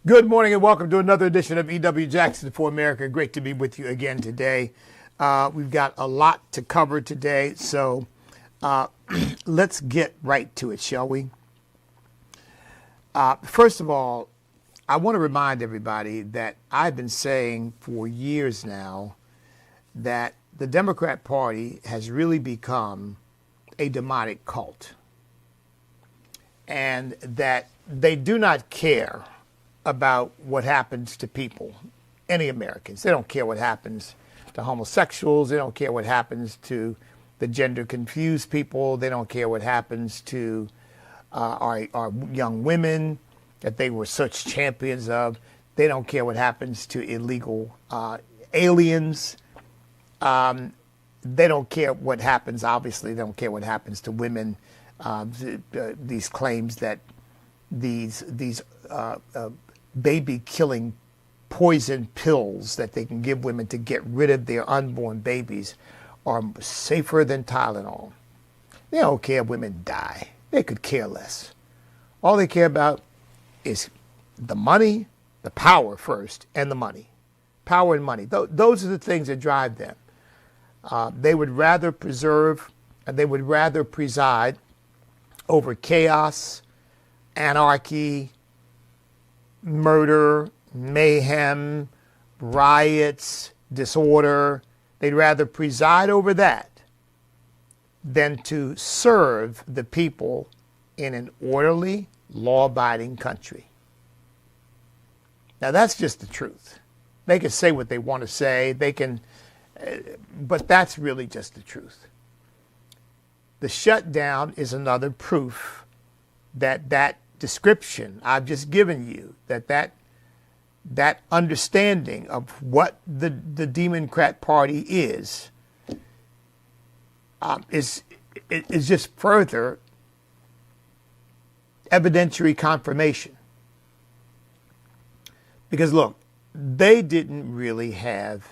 Good morning and welcome to another edition of E.W. Jackson for America. Great to be with you again today. We've got a lot to cover today, so let's get right to it, shall we? First of all, I want to remind everybody that I've been saying for years now that the Democrat Party has really become a demonic cult, and that they do not care about what happens to people, any Americans. They don't care what happens to homosexuals. They don't care what happens to the gender confused people. They don't care what happens to our young women that they were such champions of. They don't care what happens to illegal aliens. They don't care what happens. Obviously, they don't care what happens to women. These claims that these baby-killing poison pills that they can give women to get rid of their unborn babies are safer than Tylenol. They don't care if women die. They could care less. All they care about is the money, the power first, and the money. Power and money. Those are the things that drive them. They would rather preserve, and they would rather preside over chaos, anarchy, murder, mayhem, riots, disorder. They'd rather preside over that than to serve the people in an orderly, law-abiding country. Now, that's just the truth. They can say what they want to say. They can, but that's really just the truth. The shutdown is another proof that that description I've just given you, that understanding of what the Democrat Party is just further evidentiary confirmation. Because look, they didn't really have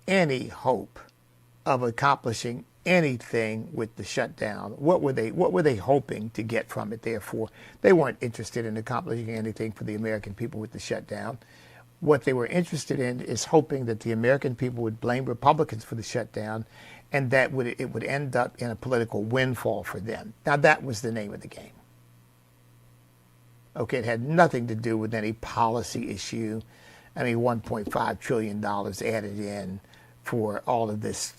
any hope of accomplishing anything with the shutdown. What were they hoping to get from it? Therefore, they weren't interested in accomplishing anything for the American people with the shutdown. What they were interested in is hoping that the American people would blame Republicans for the shutdown, and that it would end up in a political windfall for them. Now, that was the name of the game. Okay, it had nothing to do with any policy issue. I mean, $1.5 trillion added in for all of this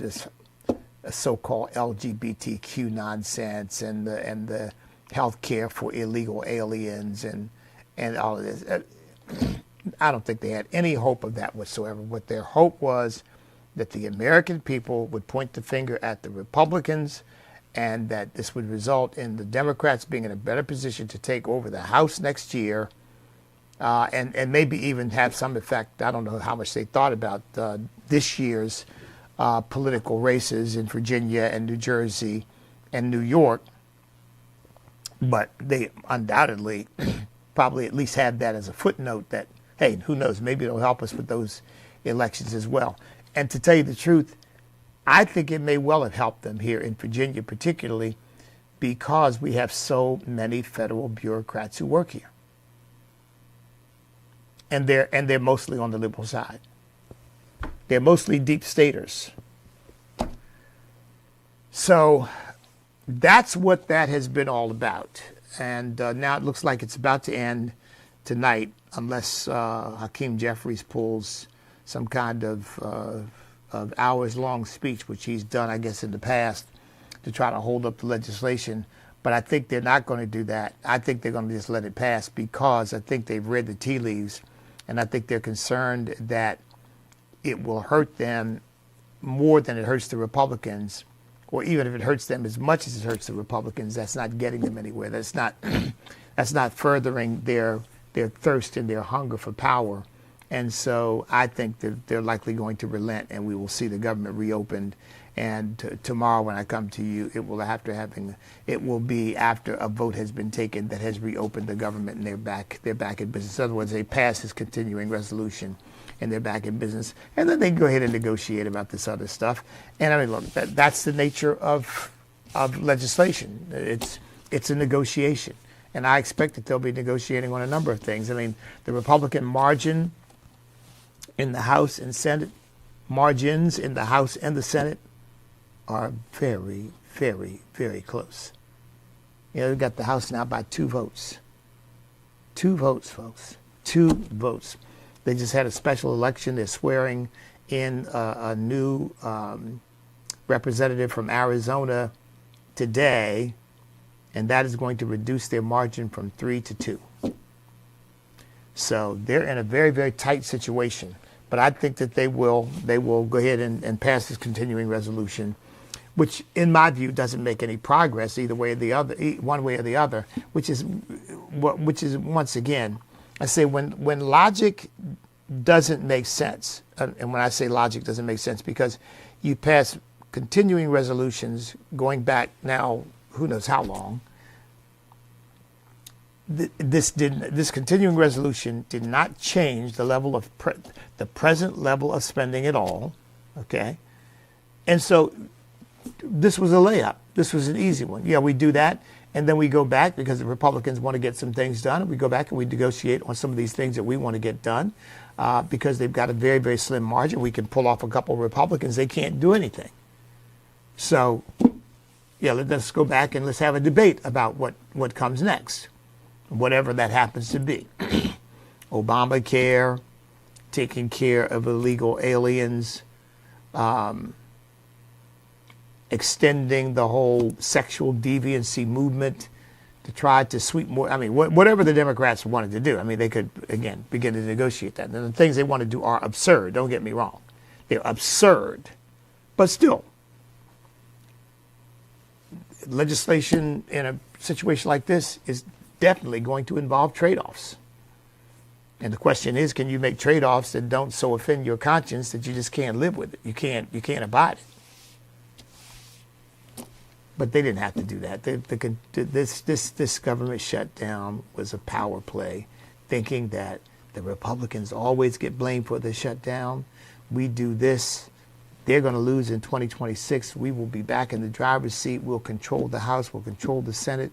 so-called LGBTQ nonsense and the health care for illegal aliens and all of this. I don't think they had any hope of that whatsoever. What their hope was that the American people would point the finger at the Republicans and that this would result in the Democrats being in a better position to take over the House next year and maybe even have some effect. I don't know how much they thought about this year's political races in Virginia and New Jersey and New York, but they undoubtedly probably at least had that as a footnote that, hey, who knows, maybe it'll help us with those elections as well. And to tell you the truth, I think it may well have helped them here in Virginia, particularly because we have so many federal bureaucrats who work here. And they're mostly on the liberal side. They're mostly deep staters. So that's what that has been all about. And now it looks like it's about to end tonight, unless Hakeem Jeffries pulls some kind of hours-long speech, which he's done, I guess, in the past, to try to hold up the legislation. But I think they're not going to do that. I think they're going to just let it pass because I think they've read the tea leaves, and I think they're concerned that it will hurt them more than it hurts the Republicans, or even if it hurts them as much as it hurts the Republicans, that's not getting them anywhere. That's not furthering their thirst and their hunger for power. And so I think that they're likely going to relent, and we will see the government reopened. And tomorrow, when I come to you, it will be after a vote has been taken that has reopened the government, and they're back in business. In other words, they pass this continuing resolution, and they're back in business. And then they can go ahead and negotiate about this other stuff. And I mean, look, that's the nature of legislation. It's a negotiation. And I expect that they'll be negotiating on a number of things. I mean, the Republican margin in the House and Senate, margins in the House and the Senate are very, very, very close. You know, they've got the House now by 2 votes. 2 votes, folks. 2 votes. They just had a special election. They're swearing in a new representative from Arizona today, and that is going to reduce their margin from 3 to 2. So they're in a very, very tight situation. But I think that they will go ahead and pass this continuing resolution, which in my view doesn't make any progress either way or the other, one way or the other, which is once again, I say when logic doesn't make sense, and when I say logic doesn't make sense, because you pass continuing resolutions going back now who knows how long. This continuing resolution did not change the level of the present level of spending at all, okay? And so this was a layup. This was an easy one. Yeah, we do that, and then we go back because the Republicans want to get some things done, and we go back and we negotiate on some of these things that we want to get done because they've got a very, very slim margin. We can pull off a couple of Republicans. They can't do anything. So, yeah, let's go back and let's have a debate about what comes next, whatever that happens to be. Obamacare, taking care of illegal aliens, extending the whole sexual deviancy movement to try to sweep more. I mean, whatever the Democrats wanted to do, I mean, they could, again, begin to negotiate that. And the things they want to do are absurd. Don't get me wrong. They're absurd. But still, legislation in a situation like this is definitely going to involve trade-offs. And the question is, can you make trade-offs that don't so offend your conscience that you just can't live with it? You can't abide it. But they didn't have to do that. This government shutdown was a power play, thinking that the Republicans always get blamed for the shutdown. We do this, they're going to lose in 2026. We will be back in the driver's seat. We'll control the House. We'll control the Senate.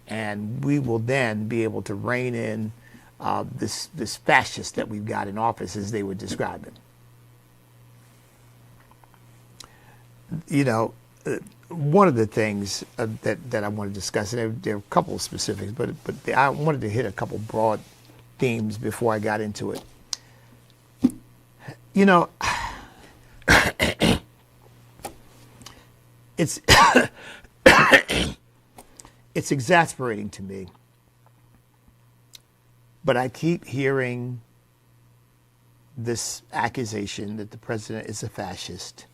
And we will then be able to rein in this fascist that we've got in office, as they would describe it. You know, one of the things that I want to discuss, and there are a couple of specifics, but I wanted to hit a couple broad themes before I got into it. You know, it's it's exasperating to me, but I keep hearing this accusation that the president is a fascist.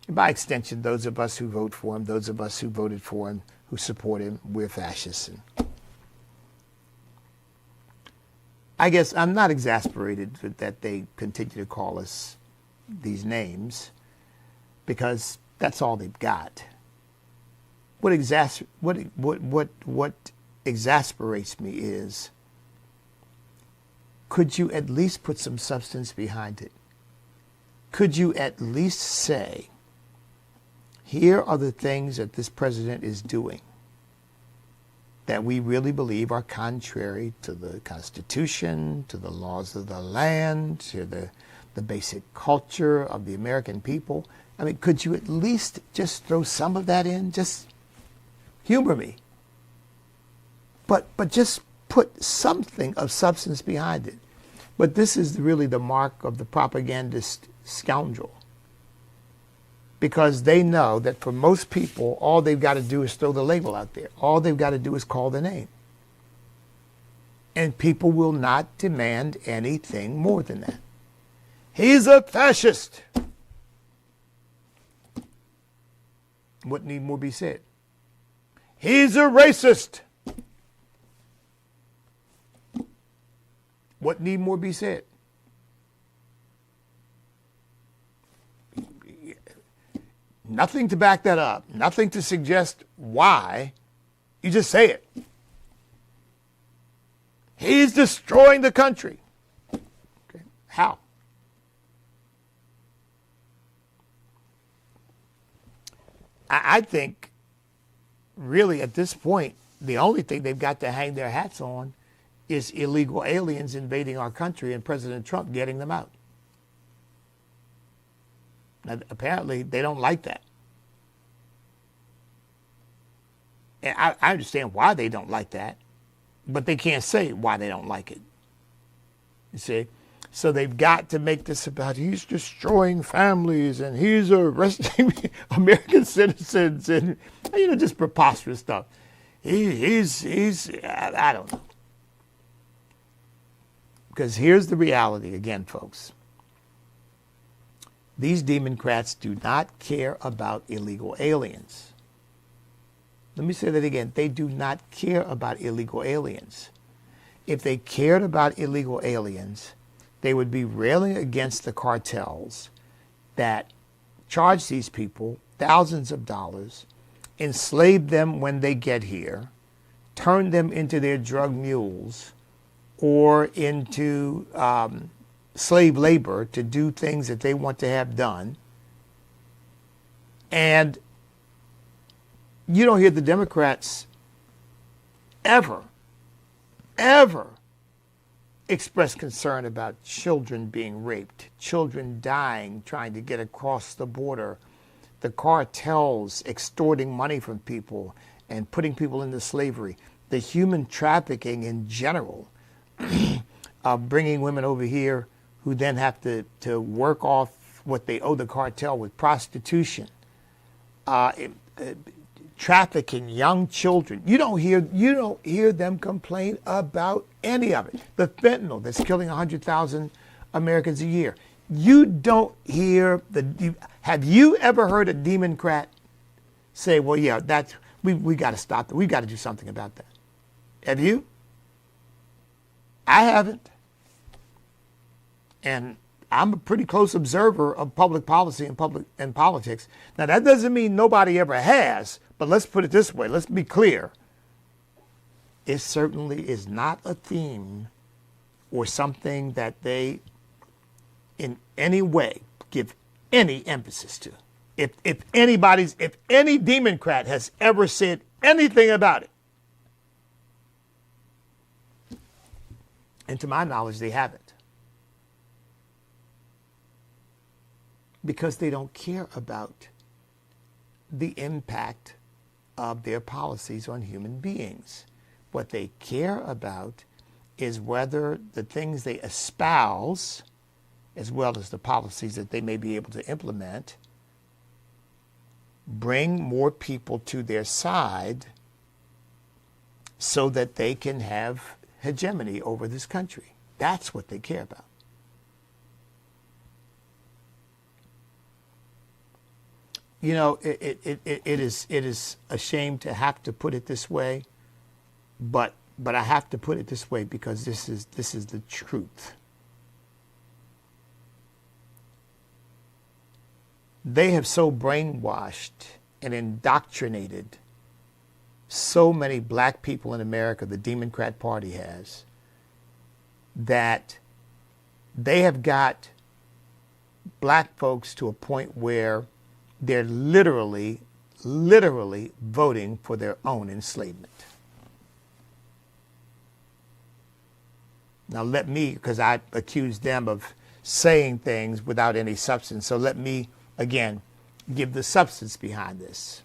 And by extension, those of us who vote for him, those of us who voted for him, who support him, we're fascists. And I guess I'm not exasperated that they continue to call us these names, because that's all they've got. What exasperates me is, could you at least put some substance behind it? Could you at least say, here are the things that this president is doing that we really believe are contrary to the Constitution, to the laws of the land, to the basic culture of the American people? I mean, could you at least just throw some of that in? Just humor me. But just put something of substance behind it. But this is really the mark of the propagandist scoundrel. Because they know that for most people, all they've got to do is throw the label out there. All they've got to do is call the name. And people will not demand anything more than that. He's a fascist. What need more be said? He's a racist. What need more be said? Nothing to back that up. Nothing to suggest why. You just say it. He's destroying the country. Okay. How? I think, really, at this point, the only thing they've got to hang their hats on is illegal aliens invading our country and President Trump getting them out. Now, apparently, they don't like that. And I understand why they don't like that, but they can't say why they don't like it. You see? So they've got to make this about he's destroying families and he's arresting American citizens and, just preposterous stuff. I don't know. Because here's the reality again, folks. These Democrats do not care about illegal aliens. Let me say that again. They do not care about illegal aliens. If they cared about illegal aliens, they would be railing against the cartels that charge these people thousands of dollars, enslave them when they get here, turn them into their drug mules or into slave labor to do things that they want to have done. And you don't hear the Democrats ever express concern about children being raped, children dying trying to get across the border, the cartels extorting money from people and putting people into slavery, the human trafficking in general, of bringing women over here who then have to work off what they owe the cartel with prostitution, trafficking young children. You don't hear them complain about any of it. The fentanyl that's killing 100,000 Americans a year. You don't hear have you ever heard a Democrat say, well, yeah, we got to stop that. We've got to do something about that. Have you? I haven't. And I'm a pretty close observer of public policy and politics. Now, that doesn't mean nobody ever has, but let's put it this way. Let's be clear. It certainly is not a theme or something that they in any way give any emphasis to. If any Democrat has ever said anything about it, and to my knowledge, they haven't. Because they don't care about the impact of their policies on human beings. What they care about is whether the things they espouse, as well as the policies that they may be able to implement, bring more people to their side so that they can have hegemony over this country. That's what they care about. You know, it is a shame to have to put it this way, but I have to put it this way because this is the truth. They have so brainwashed and indoctrinated so many black people in America, the Democrat Party has, that they have got black folks to a point where they're literally voting for their own enslavement. Now let me, because I accused them of saying things without any substance, so let me, again, give the substance behind this.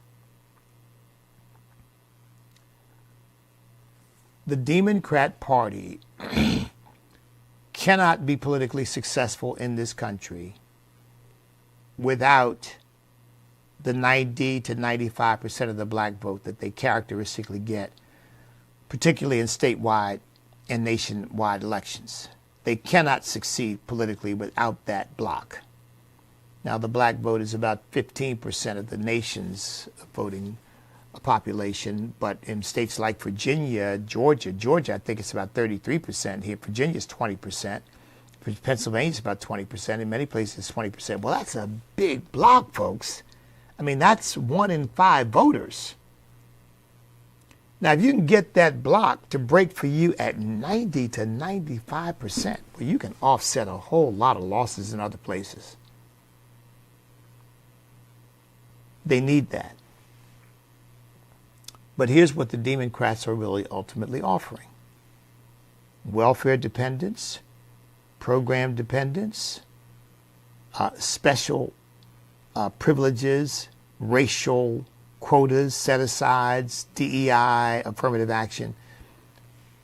The Democrat Party cannot be politically successful in this country without the 90 to 95% of the black vote that they characteristically get, particularly in statewide and nationwide elections. They cannot succeed politically without that block. Now, the black vote is about 15% of the nation's voting population, but in states like Virginia, Georgia, I think it's about 33% here. Virginia's 20%. Pennsylvania's about 20%. In many places, 20%. Well, that's a big block, folks. I mean, that's 1 in 5 voters. Now, if you can get that block to break for you at 90 to 95%, well, you can offset a whole lot of losses in other places. They need that. But here's what the Democrats are really ultimately offering: welfare dependence, program dependence, special privileges, racial quotas, set-asides, DEI, affirmative action,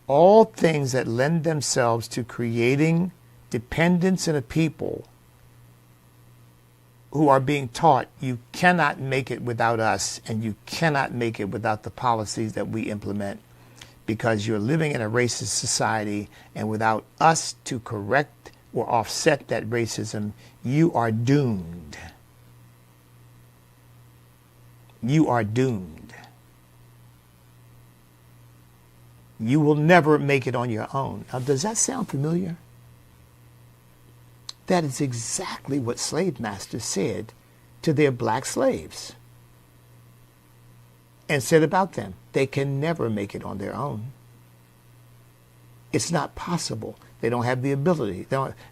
all things that lend themselves to creating dependence in a people who are being taught you cannot make it without us and you cannot make it without the policies that we implement, because you're living in a racist society, and without us to correct or offset that racism, you are doomed. You are doomed. You will never make it on your own. Now, does that sound familiar? That is exactly what slave masters said to their black slaves, and said about them: they can never make it on their own. It's not possible. They don't have the ability.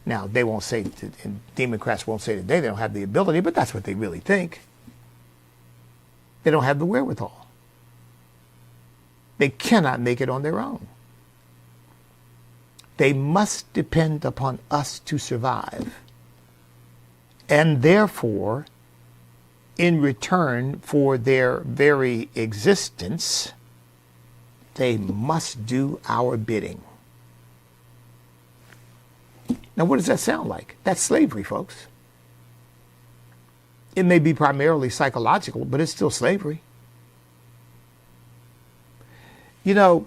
Now, they won't say, and Democrats won't say today they don't have the ability, but that's what they really think. They don't have the wherewithal. They cannot make it on their own. They must depend upon us to survive. And therefore, in return for their very existence, they must do our bidding. Now, what does that sound like? That's slavery, folks. It may be primarily psychological, but it's still slavery. You know,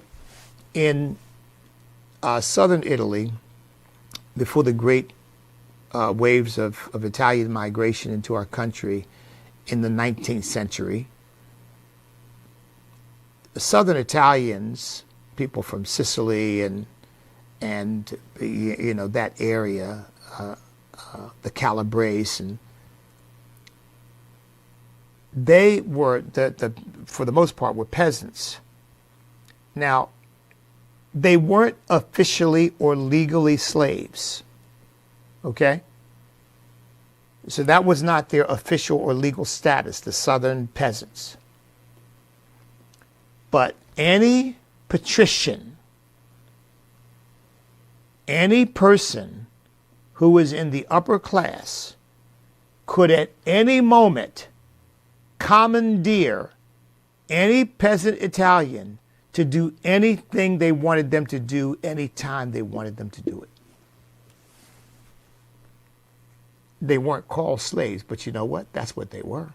in southern Italy, before the great waves of Italian migration into our country in the 19th century, the southern Italians, people from Sicily and you know, that area, the Calabrese, and they were for the most part were peasants. Now, they weren't officially or legally slaves, okay? So that was not their official or legal status, the southern peasants. But any patrician, any person who was in the upper class could at any moment commandeer any peasant Italian to do anything they wanted them to do anytime they wanted them to do it. They weren't called slaves, but you know what? That's what they were.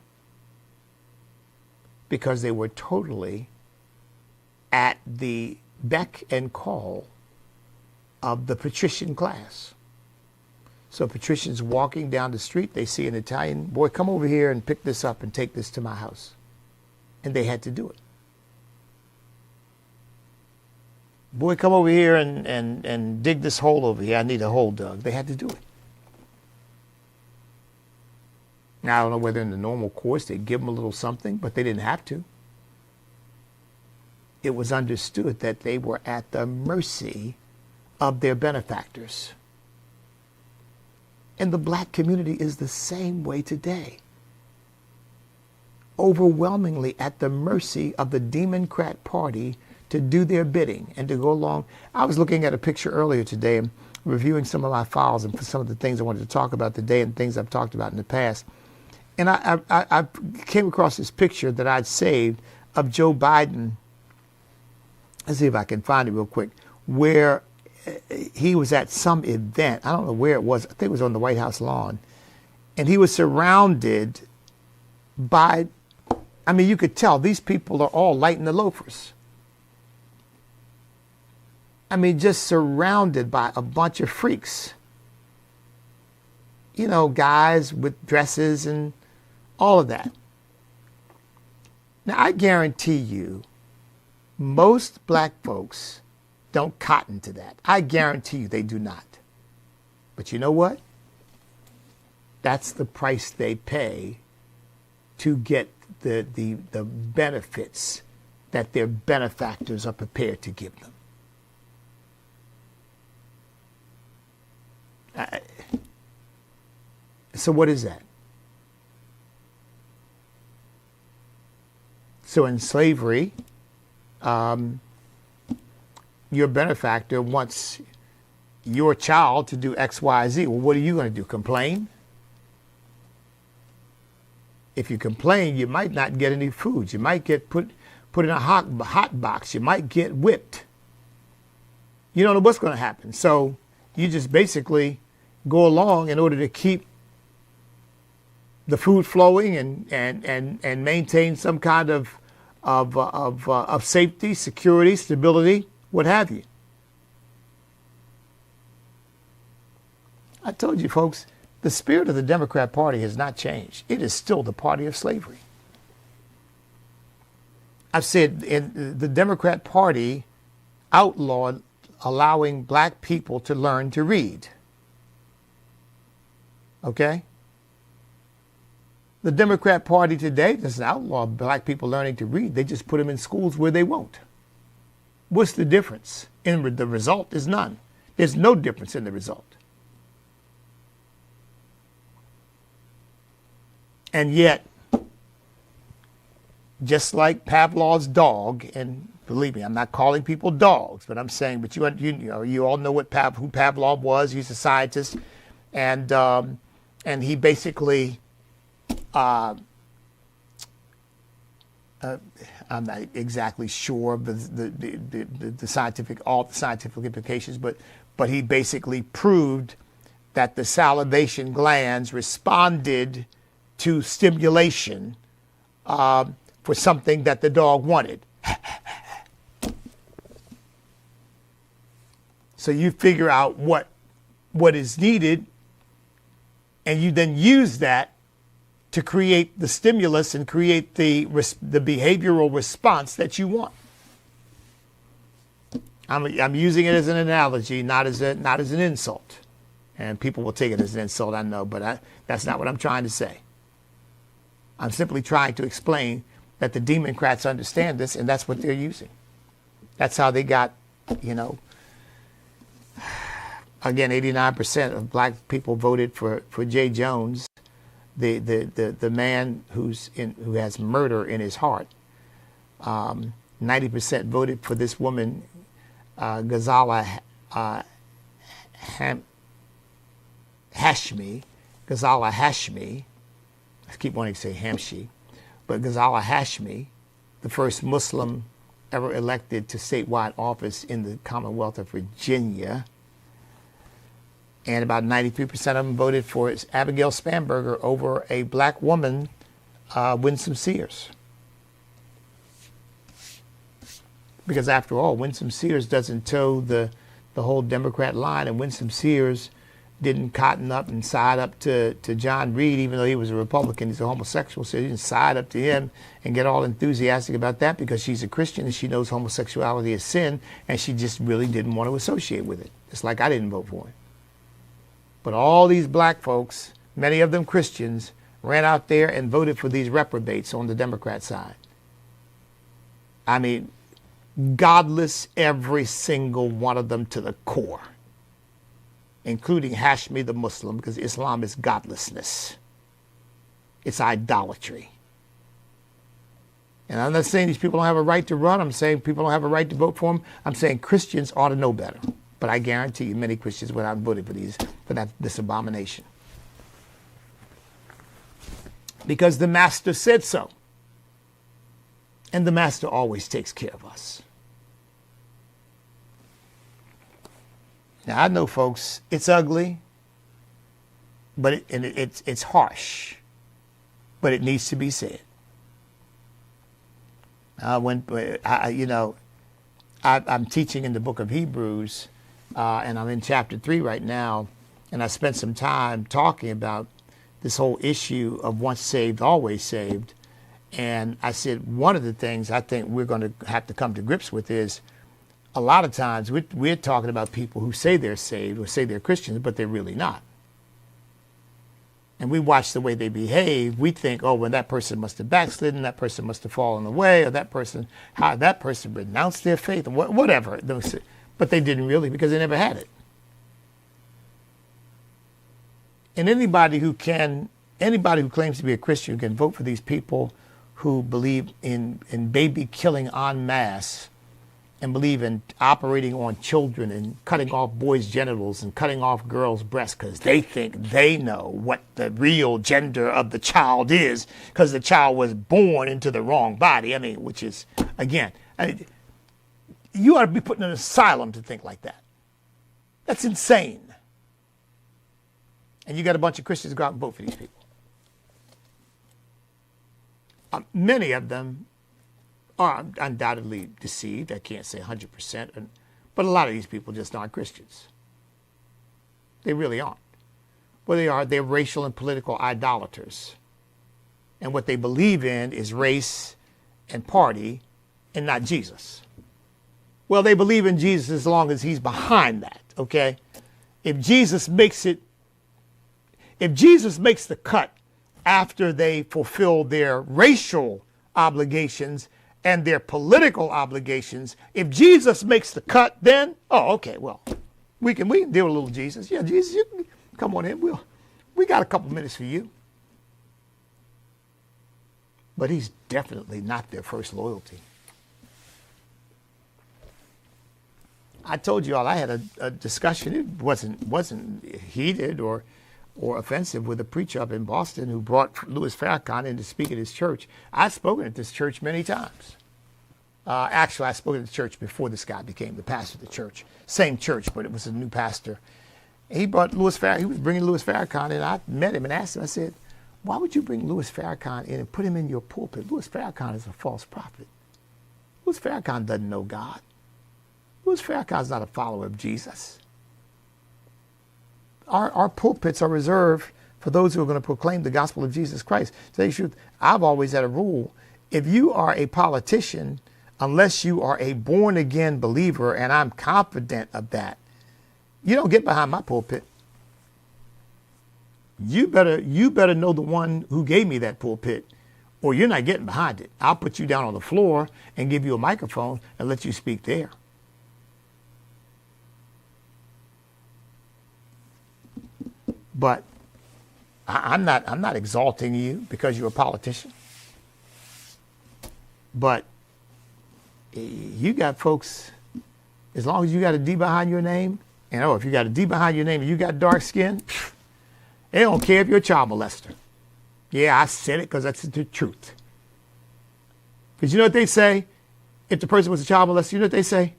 Because they were totally at the beck and call of the patrician class. So patricians walking down the street, they see an Italian, boy, come over here and pick this up and take this to my house. And they had to do it. Boy, come over here and dig this hole over here. I need a hole dug. They had to do it. Now, I don't know whether in the normal course they'd give them a little something, but they didn't have to. It was understood that they were at the mercy of their benefactors. And the black community is the same way today. Overwhelmingly at the mercy of the Democrat Party to do their bidding and to go along. I was looking at a picture earlier today and reviewing some of my files and for some of the things I wanted to talk about today and things I've talked about in the past. And I came across this picture that I'd saved of Joe Biden. Let's see if I can find it real quick, where he was at some event. I don't know where it was. I think it was on the White House lawn. And he was surrounded by, I mean, you could tell these people are all lighting the loafers. I mean, just surrounded by a bunch of freaks. You know, guys with dresses and all of that. Now, I guarantee you, most black folks don't cotton to that. I guarantee you they do not. But you know what? That's the price they pay to get the benefits that their benefactors are prepared to give them. So what is that? So in slavery, your benefactor wants your child to do X, Y, Z. Well, what are you going to do? Complain? If you complain, you might not get any food. You might get put in a hot box. You might get whipped. You don't know what's going to happen. So you just basically go along in order to keep the food flowing and maintain some kind of safety, security, stability, what have you. I told you, folks, the spirit of the Democrat Party has not changed. It is still the party of slavery. I've said the Democrat Party outlawed allowing black people to learn to read. Okay? The Democrat Party today doesn't outlaw black people learning to read. They just put them in schools where they won't. What's the difference? And the result is none. There's no difference in the result. And yet, just like Pavlov's dog, and believe me, I'm not calling people dogs, but I'm saying, but you all know what who Pavlov was. He's a scientist, and he basically, I'm not exactly sure of all the scientific implications, but he basically proved that the salivation glands responded to stimulation for something that the dog wanted. So you figure out what is needed, and you then use that to create the stimulus and create the behavioral response that you want. I'm using it as an analogy, not as an insult, and people will take it as an insult, I know, but that's not what I'm trying to say. I'm simply trying to explain that the Democrats understand this, and that's what they're using. That's how they got, again, 89% of black people voted for Jay Jones, the man who has murder in his heart. 90% voted for this woman, Ghazala Hashmi. Ghazala Hashmi. I keep wanting to say Hamshi, but Ghazala Hashmi, the first Muslim ever elected to statewide office in the Commonwealth of Virginia. And about 93% of them voted for Abigail Spanberger over a black woman, Winsome Sears. Because after all, Winsome Sears doesn't toe the whole Democrat line, and Winsome Sears didn't cotton up and side up to John Reed, even though he was a Republican. He's a homosexual, so he didn't side up to him and get all enthusiastic about that because she's a Christian and she knows homosexuality is sin, and she just really didn't want to associate with it. It's like I didn't vote for him. But all these black folks, many of them Christians, ran out there and voted for these reprobates on the Democrat side. I mean, godless, every single one of them to the core, including Hashmi the Muslim, because Islam is godlessness. It's idolatry. And I'm not saying these people don't have a right to run. I'm saying people don't have a right to vote for them. I'm saying Christians ought to know better. But I guarantee you many Christians would not vote for this abomination. Because the Master said so. And the Master always takes care of us. Now, I know, folks, it's ugly, but it's harsh, but it needs to be said. I'm teaching in the book of Hebrews, and I'm in chapter 3 right now, and I spent some time talking about this whole issue of once saved, always saved. And I said one of the things I think we're going to have to come to grips with is a lot of times we're talking about people who say they're saved or say they're Christians, but they're really not. And we watch the way they behave. We think, oh, well, that person must have backslidden, that person must have fallen away, or how that person renounced their faith, or whatever. But they didn't really, because they never had it. And anybody who claims to be a Christian can vote for these people who believe in baby killing en masse and believe in operating on children and cutting off boys' genitals and cutting off girls' breasts because they think they know what the real gender of the child is because the child was born into the wrong body. I mean, which is, again, you ought to be put in an asylum to think like that. That's insane. And you got a bunch of Christians go out and vote for these people. Many of them are undoubtedly deceived. I can't say 100%, but a lot of these people just aren't Christians. They really aren't. What they are, they're racial and political idolaters. And what they believe in is race and party and not Jesus. Well, they believe in Jesus as long as he's behind that, okay? If Jesus makes the cut after they fulfill their racial obligations and their political obligations, if Jesus makes the cut, then, oh, okay, well, we can deal with a little Jesus. Yeah, Jesus, you can come on in. We got a couple minutes for you. But he's definitely not their first loyalty. I told you all I had a discussion. It wasn't heated or offensive with a preacher up in Boston who brought Louis Farrakhan in to speak at his church. I've spoken at this church many times. Actually, I spoke at the church before this guy became the pastor of the church. Same church, but it was a new pastor. He brought Louis Farrakhan. He was bringing Louis Farrakhan in. I met him and asked him, I said, why would you bring Louis Farrakhan in and put him in your pulpit? Louis Farrakhan is a false prophet. Louis Farrakhan doesn't know God. Louis Farrakhan is not a follower of Jesus. Our pulpits are reserved for those who are going to proclaim the gospel of Jesus Christ. To tell you the truth, I've always had a rule. If you are a politician, unless you are a born-again believer, and I'm confident of that, you don't get behind my pulpit. You better know the one who gave me that pulpit, or you're not getting behind it. I'll put you down on the floor and give you a microphone and let you speak there. But I'm not exalting you because you're a politician. But you got folks, as long as you got a D behind your name, and if you got a D behind your name and you got dark skin, they don't care if you're a child molester. Yeah, I said it because that's the truth. Because you know what they say? If the person was a child molester, you know what they say?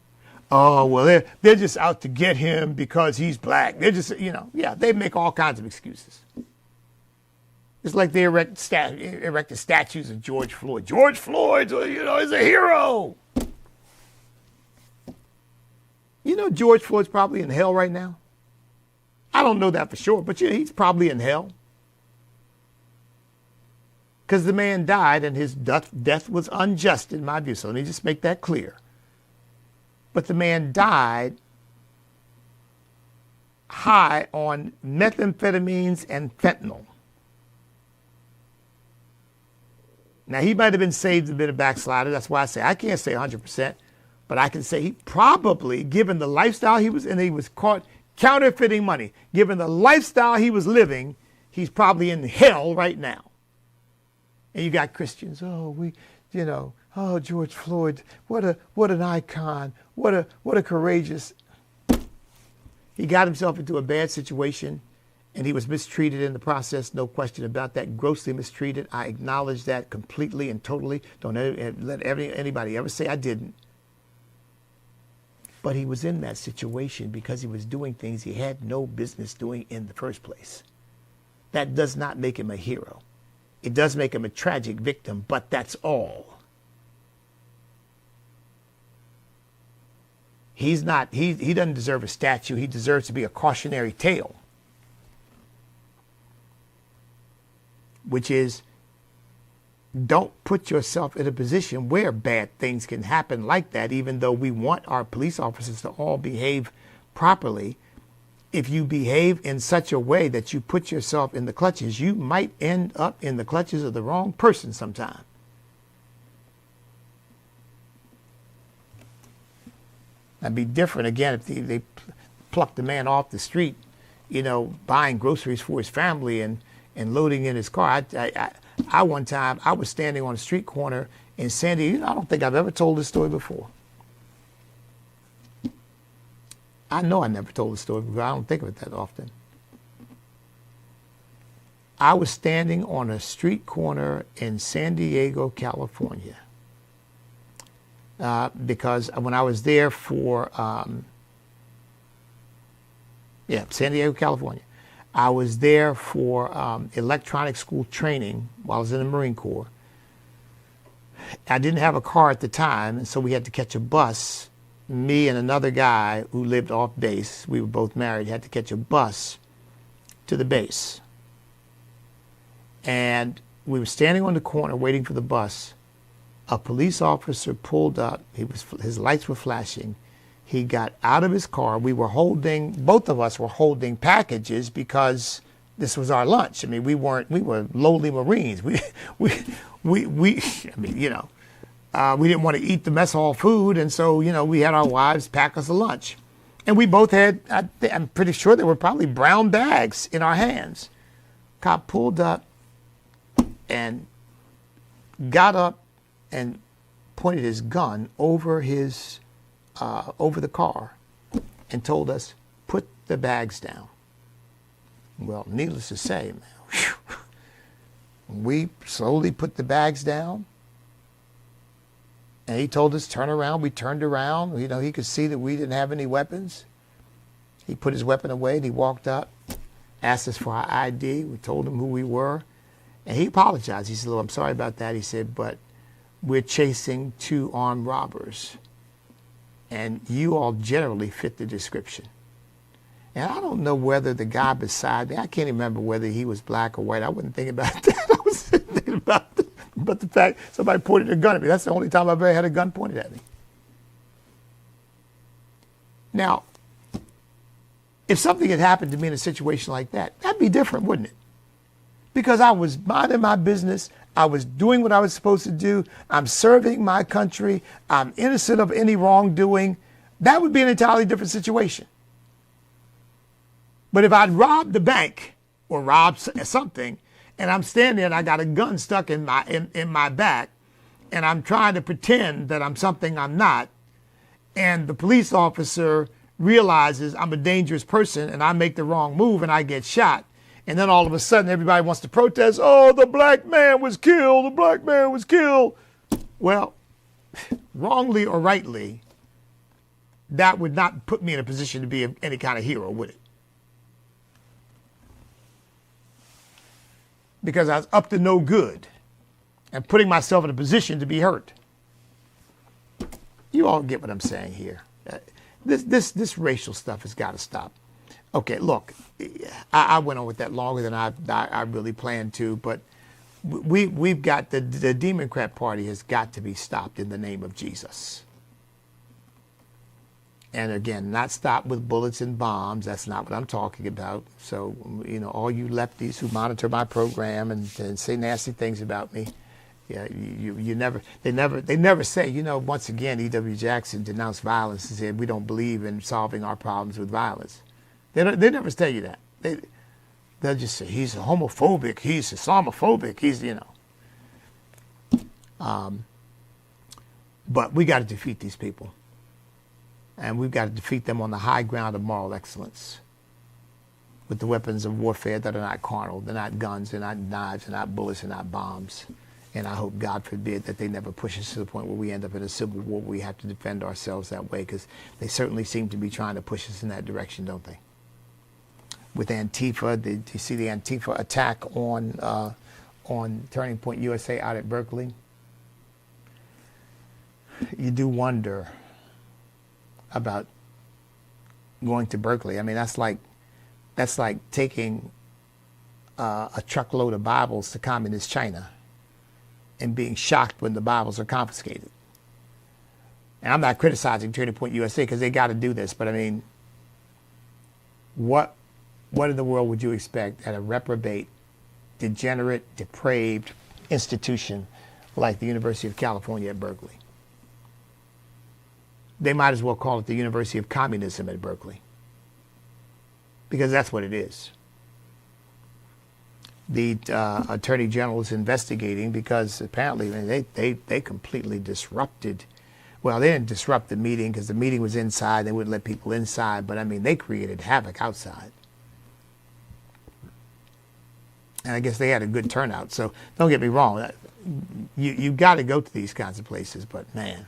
Oh, well, they're just out to get him because he's black. They're just, they make all kinds of excuses. It's like they erected statues of George Floyd. George Floyd, is a hero. You know George Floyd's probably in hell right now? I don't know that for sure, but he's probably in hell. Because the man died and his death was unjust in my view. So let me just make that clear. But the man died high on methamphetamines and fentanyl. Now, he might have been saved and been a backslider. That's why I say I can't say 100%. But I can say he probably, given the lifestyle he was in, he was caught counterfeiting money. Given the lifestyle he was living, he's probably in hell right now. And you got Christians, George Floyd, what an icon, what a courageous. He got himself into a bad situation, and he was mistreated in the process. No question about that. Grossly mistreated. I acknowledge that completely and totally. Don't let anybody ever say I didn't. But he was in that situation because he was doing things he had no business doing in the first place. That does not make him a hero. It does make him a tragic victim, but that's all. He doesn't deserve a statue. He deserves to be a cautionary tale. Which is, don't put yourself in a position where bad things can happen like that, even though we want our police officers to all behave properly. If you behave in such a way that you put yourself in the clutches, you might end up in the clutches of the wrong person sometime. That'd be different again if they plucked the man off the street, buying groceries for his family and loading in his car. One time, I was standing on a street corner in San Diego. I don't think I've ever told this story before. I know I never told this story before. I don't think of it that often. I was standing on a street corner in San Diego, California, because when I was there for, San Diego, California, I was there for electronic school training while I was in the Marine Corps. I didn't have a car at the time, and so we had to catch a bus. Me and another guy who lived off base, we were both married, had to catch a bus to the base. And we were standing on the corner waiting for the bus. A police officer pulled up. His lights were flashing. He got out of his car. Both of us were holding packages because this was our lunch. I mean, we were lowly Marines. We didn't want to eat the mess hall food. And so, we had our wives pack us a lunch. And we both had, I'm pretty sure there were probably brown bags in our hands. Cop pulled up and got up and pointed his gun over the car and told us, put the bags down. Well, needless to say, we slowly put the bags down. And he told us, turn around. We turned around. He could see that we didn't have any weapons. He put his weapon away and he walked up, asked us for our ID. We told him who we were. And he apologized. He said, I'm sorry about that. He said, but we're chasing 2 armed robbers. And you all generally fit the description. And I don't know whether the guy beside me, I can't remember whether he was black or white. I wasn't thinking about that. I was thinking about the fact somebody pointed a gun at me. That's the only time I've ever had a gun pointed at me. Now, if something had happened to me in a situation like that, that'd be different, wouldn't it? Because I was minding my business. I was doing what I was supposed to do. I'm serving my country. I'm innocent of any wrongdoing. That would be an entirely different situation. But if I'd robbed the bank or robbed something, and I'm standing there and I got a gun stuck in my back, and I'm trying to pretend that I'm something I'm not, and the police officer realizes I'm a dangerous person and I make the wrong move and I get shot, and then all of a sudden everybody wants to protest, oh, the black man was killed, the black man was killed. Well, wrongly or rightly, that would not put me in a position to be any kind of hero, would it? Because I was up to no good and putting myself in a position to be hurt. You all get what I'm saying here. This racial stuff has got to stop. Okay, look, I went on with that longer than I really planned to, but we've got the Democrat Party has got to be stopped in the name of Jesus. And again, not stopped with bullets and bombs. That's not what I'm talking about. So, all you lefties who monitor my program and say nasty things about me, yeah, they never say, once again, E.W. Jackson denounced violence and said, we don't believe in solving our problems with violence. They never tell you that. They'll just say, he's homophobic, he's Islamophobic, he's, But we got to defeat these people. And we've got to defeat them on the high ground of moral excellence with the weapons of warfare that are not carnal. They're not guns, they're not knives, they're not bullets, they're not bombs. And I hope, God forbid, that they never push us to the point where we end up in a civil war where we have to defend ourselves that way, because they certainly seem to be trying to push us in that direction, don't they? With Antifa, did you see the Antifa attack on Turning Point USA out at Berkeley? You do wonder about going to Berkeley. I mean, that's like taking a truckload of Bibles to communist China and being shocked when the Bibles are confiscated. And I'm not criticizing Turning Point USA because they got to do this, but I mean, what in the world would you expect at a reprobate, degenerate, depraved institution like the University of California at Berkeley? They might as well call it the University of Communism at Berkeley, because that's what it is. the Attorney General is investigating, because apparently they completely disrupted. Well, they didn't disrupt the meeting because the meeting was inside. They wouldn't let people inside. But, I mean, they created havoc outside. And I guess they had a good turnout. So don't get me wrong. You've got to go to these kinds of places. But, man,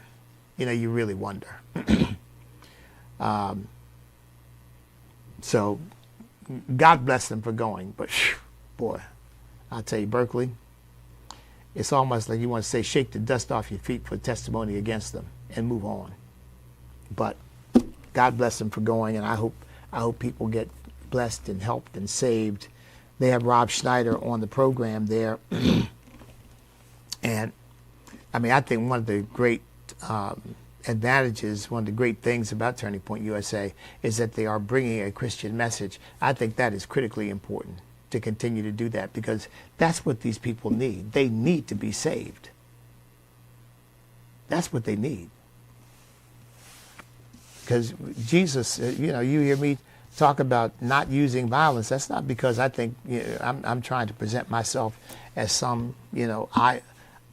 you really wonder. So God bless them for going. But, boy, I'll tell you, Berkeley, it's almost like you want to say, shake the dust off your feet for testimony against them and move on. But God bless them for going, and I hope people get blessed and helped and saved. They have Rob Schneider on the program there. And, I mean, I think one of the great advantages, one of the great things about Turning Point USA is that they are bringing a Christian message. I think that is critically important to continue to do that, because that's what these people need. They need to be saved. That's what they need. Because Jesus, you hear me talk about not using violence. That's not because I think I'm trying to present myself as some,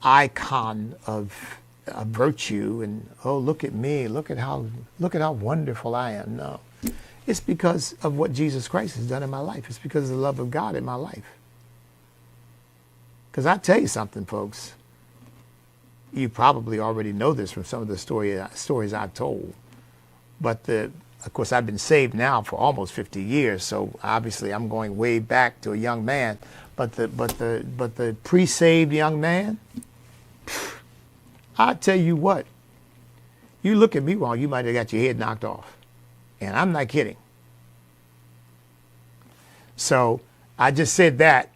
icon of virtue and, oh, look at me, look at how wonderful I am. No, it's because of what Jesus Christ has done in my life. It's because of the love of God in my life. Because I tell you something, folks, you probably already know this from some of the stories I've told. But of course, I've been saved now for almost 50 years, so obviously I'm going way back to a young man. But the pre-saved young man, I tell you what, you look at me wrong, you might have got your head knocked off, and I'm not kidding. So I just said that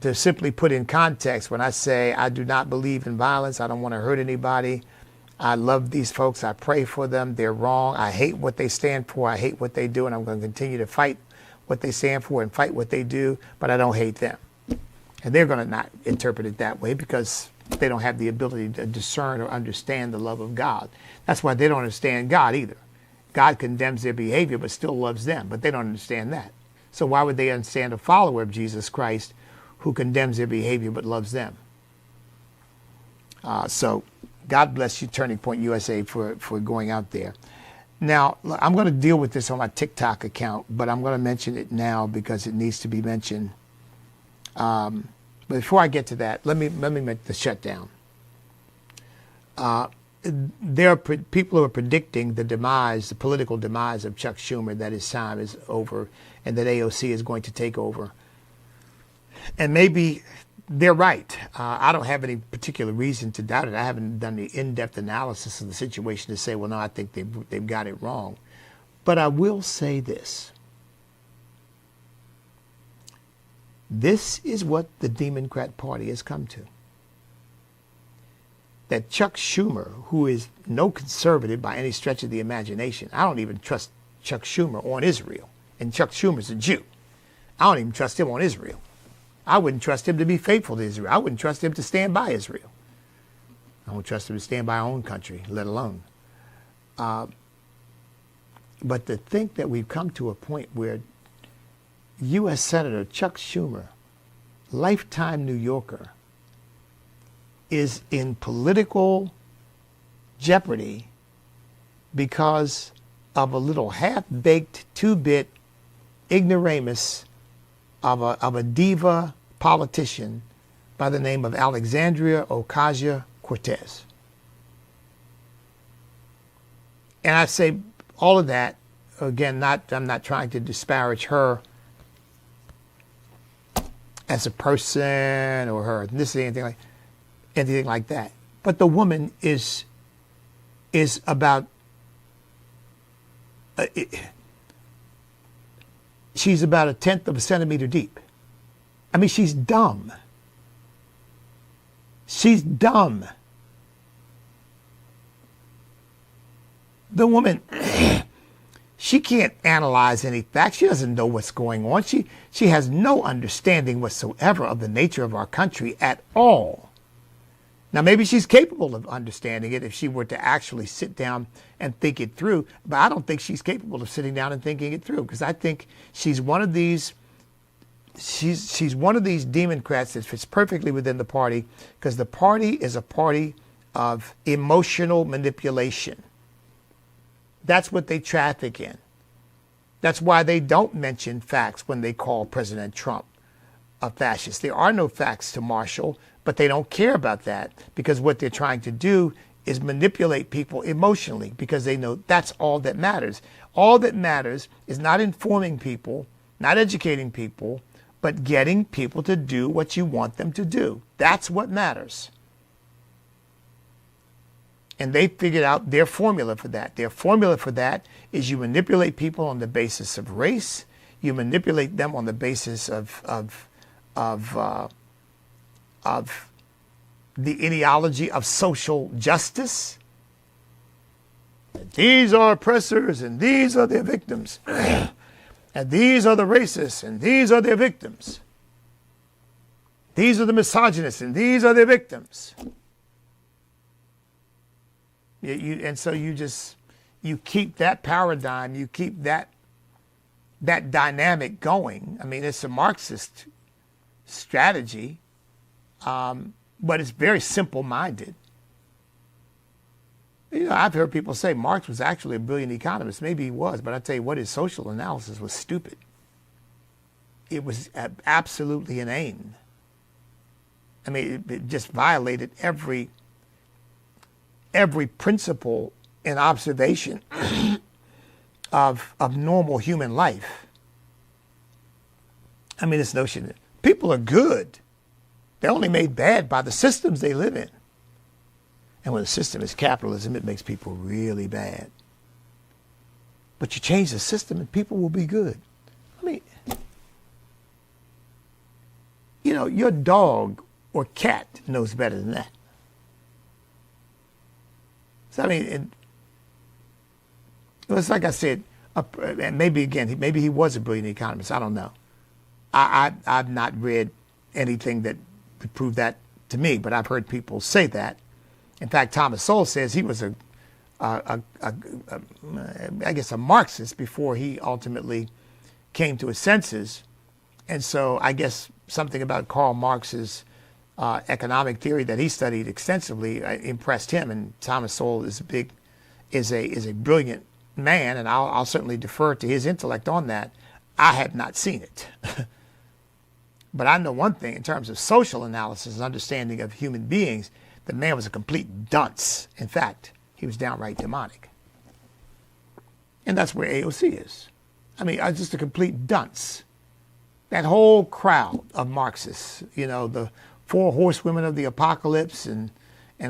to simply put in context when I say I do not believe in violence. I don't want to hurt anybody. I love these folks. I pray for them. They're wrong. I hate what they stand for. I hate what they do, and I'm going to continue to fight what they stand for and fight what they do, but I don't hate them. And they're going to not interpret it that way because they don't have the ability to discern or understand the love of God. That's why they don't understand God either. God condemns their behavior but still loves them, but they don't understand that. So why would they understand a follower of Jesus Christ who condemns their behavior but loves them? So God bless you, Turning Point USA, for going out there. Now, I'm going to deal with this on my TikTok account, but I'm going to mention it now because it needs to be mentioned. But before I get to that, let me make the shutdown. There are people who are predicting the political demise of Chuck Schumer, that his time is over and that AOC is going to take over. And maybe they're right. I don't have any particular reason to doubt it. I haven't done the in-depth analysis of the situation to say, well, no, I think they've got it wrong. But I will say this. This is what the Democrat Party has come to. That Chuck Schumer, who is no conservative by any stretch of the imagination, I don't even trust Chuck Schumer on Israel. And Chuck Schumer's a Jew. I don't even trust him on Israel. I wouldn't trust him to be faithful to Israel. I wouldn't trust him to stand by Israel. I don't trust him to stand by our own country, let alone. But to think that we've come to a point where U.S. Senator Chuck Schumer, lifetime New Yorker, is in political jeopardy because of a little half-baked, two-bit ignoramus of a diva politician by the name of Alexandria Ocasio-Cortez. And I say all of that, again, I'm not trying to disparage her as a person or her ethnicity, anything like that. But the woman is about, she's about 1/10 of a centimeter deep. I mean, she's dumb. She's dumb. The woman, she can't analyze any facts. She doesn't know what's going on. She has no understanding whatsoever of the nature of our country at all. Now, maybe she's capable of understanding it if she were to actually sit down and think it through, but I don't think she's capable of sitting down and thinking it through, because I think she's one of these she's one of these Democrats that fits perfectly within the party, because the party is a party of emotional manipulation. That's what they traffic in. That's why they don't mention facts when they call President Trump a fascist. There are no facts to marshal, but they don't care about that, because what they're trying to do is manipulate people emotionally, because they know that's all that matters. All that matters is not informing people, not educating people, but getting people to do what you want them to do. That's what matters. And they figured out their formula for that. Their formula for that is you manipulate people on the basis of race. You manipulate them on the basis of the ideology of social justice. These are oppressors and these are their victims. And these are the racists and these are their victims. These are the misogynists and these are their victims. And so you keep that paradigm, you keep that dynamic going. I mean, it's a Marxist strategy, but it's very simple-minded. I've heard people say Marx was actually a brilliant economist. Maybe he was, but I tell you what, his social analysis was stupid. It was absolutely inane. I mean, it just violated every principle and observation of normal human life. I mean, this notion that people are good. They're only made bad by the systems they live in. And when the system is capitalism, it makes people really bad. But you change the system and people will be good. I mean, your dog or cat knows better than that. So, I mean, it's like I said, and maybe he was a brilliant economist. I don't know. I've not read anything that would prove that to me, but I've heard people say that. In fact, Thomas Sowell says he was I guess a Marxist before he ultimately came to his senses. And so I guess something about Karl Marx's economic theory that he studied extensively impressed him. And Thomas Sowell is a brilliant man, and I'll certainly defer to his intellect on that. I have not seen it. But I know one thing in terms of social analysis and understanding of human beings. The man was a complete dunce. In fact, he was downright demonic. And that's where AOC is. I mean, just a complete dunce. That whole crowd of Marxists, the four horsewomen of the apocalypse and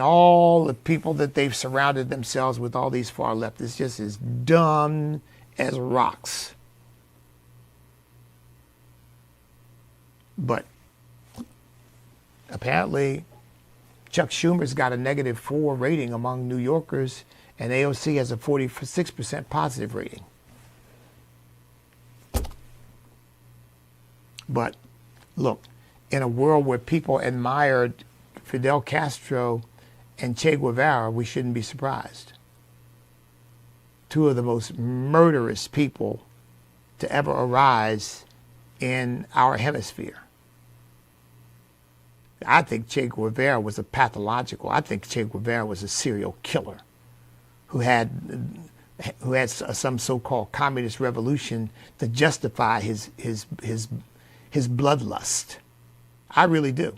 all the people that they've surrounded themselves with, all these far leftists, just as dumb as rocks. But apparently, Chuck Schumer's got a -4 rating among New Yorkers, and AOC has a 46% positive rating. But look, in a world where people admired Fidel Castro and Che Guevara, we shouldn't be surprised. Two of the most murderous people to ever arise in our hemisphere. I think Che Guevara was I think Che Guevara was a serial killer who had some so-called communist revolution to justify his bloodlust. I really do.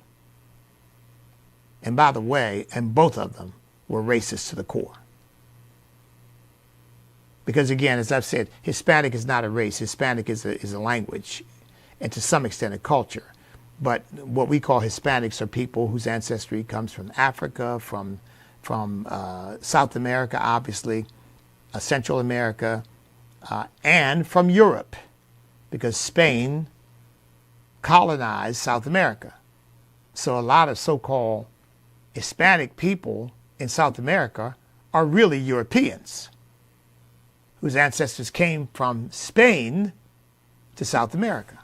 And by the way, and both of them were racist to the core. Because again, as I've said, Hispanic is not a race. Hispanic is a language, and to some extent a culture. But what we call Hispanics are people whose ancestry comes from Africa, from South America, obviously, Central America, and from Europe, because Spain colonized South America. So a lot of so-called Hispanic people in South America are really Europeans whose ancestors came from Spain to South America.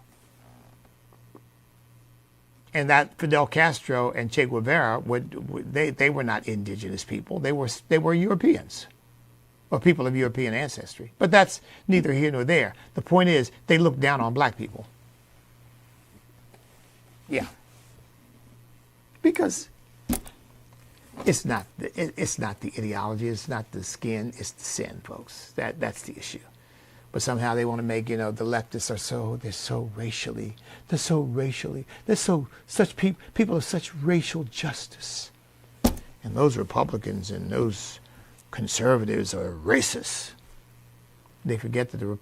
And that Fidel Castro and Che Guevara, they were not indigenous people. They were Europeans, or people of European ancestry. But that's neither here nor there. The point is, they looked down on black people. Yeah. Because it's not the ideology, it's not the skin, it's the sin, folks. That's the issue. But somehow they want to make, the leftists such people of such racial justice. And those Republicans and those conservatives are racist. They forget that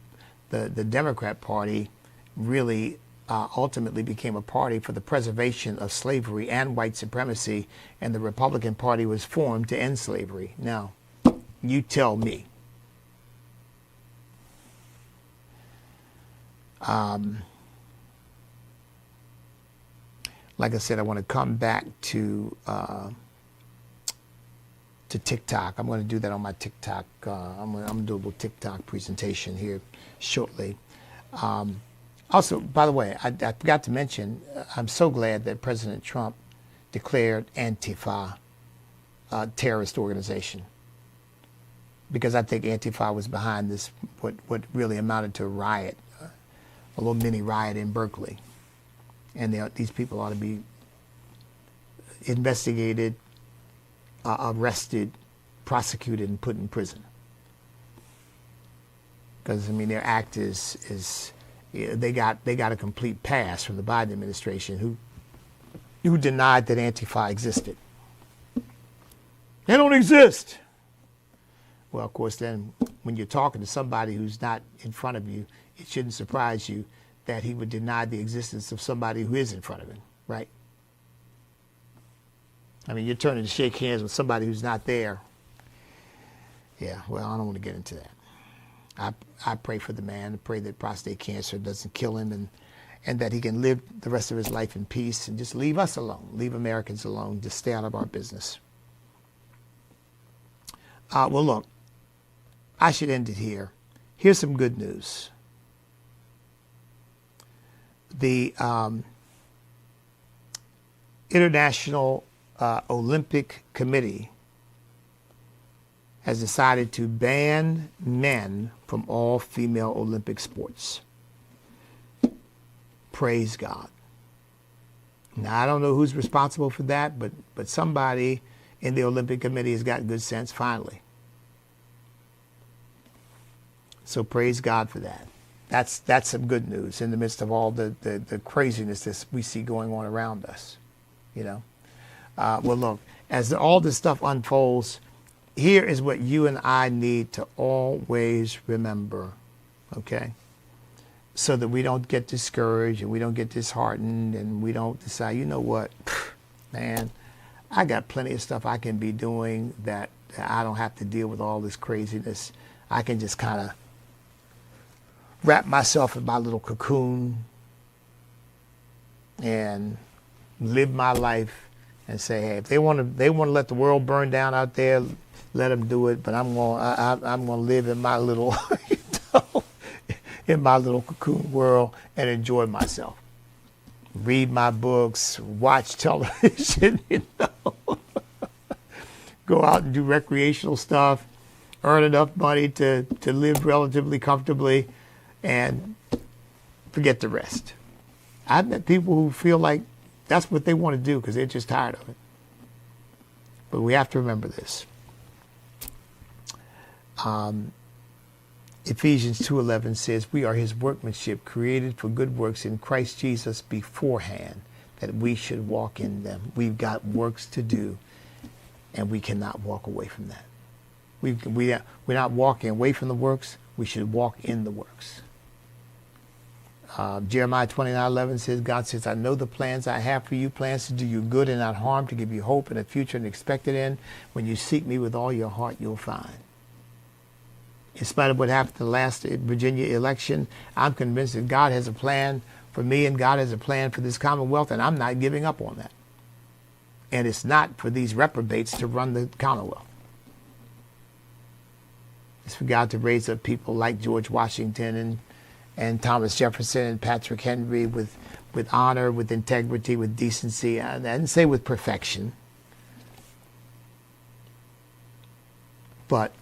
the Democrat Party really ultimately became a party for the preservation of slavery and white supremacy, and the Republican Party was formed to end slavery. Now, you tell me. Like I said, I want to come back to TikTok. I'm going to do that on my TikTok. I'm going to do a little TikTok presentation here shortly. Also, by the way, I forgot to mention, I'm so glad that President Trump declared Antifa a terrorist organization, because I think Antifa was behind this, what really amounted to a riot, a little mini riot in Berkeley. And these people ought to be investigated, arrested, prosecuted, and put in prison. Because, their act is they got a complete pass from the Biden administration, who denied that Antifa existed. They don't exist. Well, of course, then when you're talking to somebody who's not in front of you, it shouldn't surprise you that he would deny the existence of somebody who is in front of him, right? You're turning to shake hands with somebody who's not there. Yeah, well, I don't want to get into that. I pray for the man. I pray that prostate cancer doesn't kill him, and that he can live the rest of his life in peace and just leave us alone, leave Americans alone, just stay out of our business. Well, look, I should end it here. Here's some good news. The International Olympic Committee has decided to ban men from all female Olympic sports. Praise God. Now, I don't know who's responsible for that, but somebody in the Olympic Committee has got good sense finally. So praise God for that. That's some good news in the midst of all the craziness that we see going on around us. Well, look, as all this stuff unfolds, here is what you and I need to always remember, okay? So that we don't get discouraged and we don't get disheartened and we don't decide, you know what, man, I got plenty of stuff I can be doing that I don't have to deal with all this craziness. I can just kind of wrap myself in my little cocoon and live my life and say, hey, if they want to let the world burn down out there, let them do it. But I'm going to live in my little, in my little cocoon world and enjoy myself. Read my books, watch television, go out and do recreational stuff, earn enough money to live relatively comfortably, and forget the rest. I've met people who feel like that's what they want to do because they're just tired of it. But we have to remember this. Ephesians 2:11 says, we are his workmanship, created for good works in Christ Jesus beforehand, that we should walk in them. We've got works to do, and we cannot walk away from that. We're not walking away from the works. We should walk in the works. Jeremiah 29:11 says, God says, I know the plans I have for you, plans to do you good and not harm, to give you hope and a future and expected end. When you seek me with all your heart, you'll find. In spite of what happened in the last Virginia election, I'm convinced that God has a plan for me and God has a plan for this Commonwealth, and I'm not giving up on that. And it's not for these reprobates to run the Commonwealth. It's for God to raise up people like George Washington and Thomas Jefferson and Patrick Henry with honor, with integrity, with decency. I didn't say with perfection. But,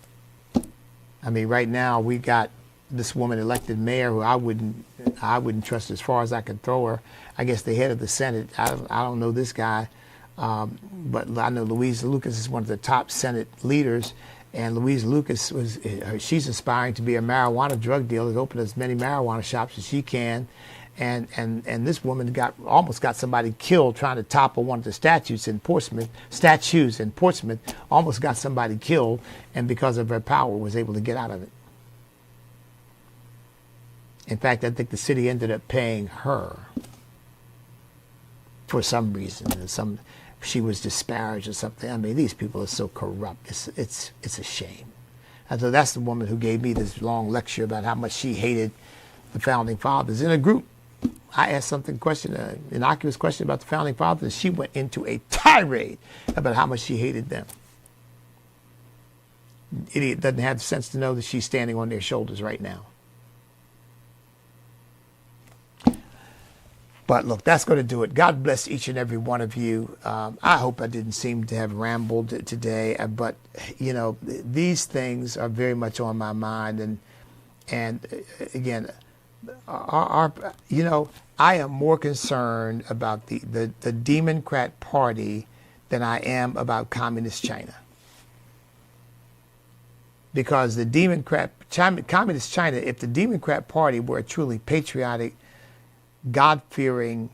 I mean, right now we got this woman elected mayor who I wouldn't trust as far as I could throw her. I guess the head of the Senate. I don't know this guy, but I know Louise Lucas is one of the top Senate leaders. And Louise Lucas she's aspiring to be a marijuana drug dealer, open as many marijuana shops as she can. And this woman almost got somebody killed trying to topple one of the statues in Portsmouth, almost got somebody killed, and because of her power was able to get out of it. In fact, I think the city ended up paying her for some reason. She was disparaged or something. I mean, these people are so corrupt. It's a shame. And so that's the woman who gave me this long lecture about how much she hated the Founding Fathers. In a group, I asked an innocuous question about the Founding Fathers, and she went into a tirade about how much she hated them. Idiot doesn't have the sense to know that she's standing on their shoulders right now. But look, that's going to do it. God bless each and every one of you. I hope I didn't seem to have rambled today, but you know, these things are very much on my mind. And again, you know, I am more concerned about the Democrat Party than I am about Communist China. Because Communist China, if the Democrat Party were a truly patriotic, God-fearing,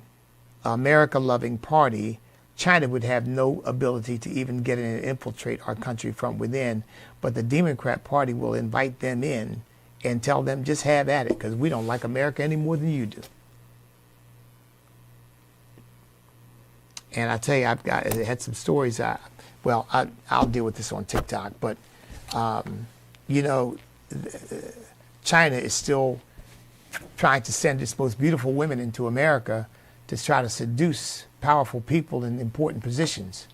America-loving party, China would have no ability to even get in and infiltrate our country from within. But the Democrat Party will invite them in and tell them, just have at it, because we don't like America any more than you do. And I tell you, I had some stories. I'll deal with this on TikTok, but you know, China is still trying to send its most beautiful women into America to try to seduce powerful people in important positions.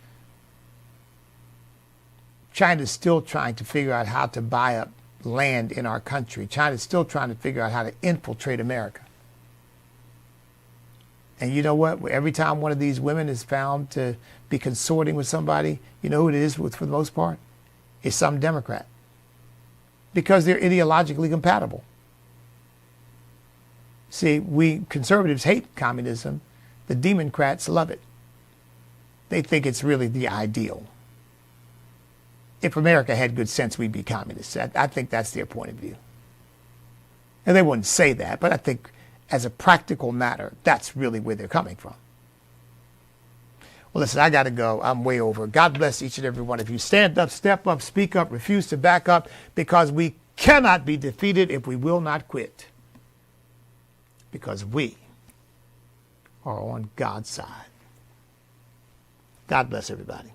China is still trying to figure out how to buy up land in our country. China is still trying to figure out how to infiltrate America. And you know what? Every time one of these women is found to be consorting with somebody, you know who it is with, for the most part? It's some Democrat. Because they're ideologically compatible. See, we conservatives hate communism. The Democrats love it. They think it's really the ideal. If America had good sense, we'd be communists. I think that's their point of view. And they wouldn't say that, but I think as a practical matter, that's really where they're coming from. Well, listen, I got to go. I'm way over. God bless each and every one of you. Stand up, step up, speak up, refuse to back up, because we cannot be defeated if we will not quit. Because we are on God's side. God bless everybody.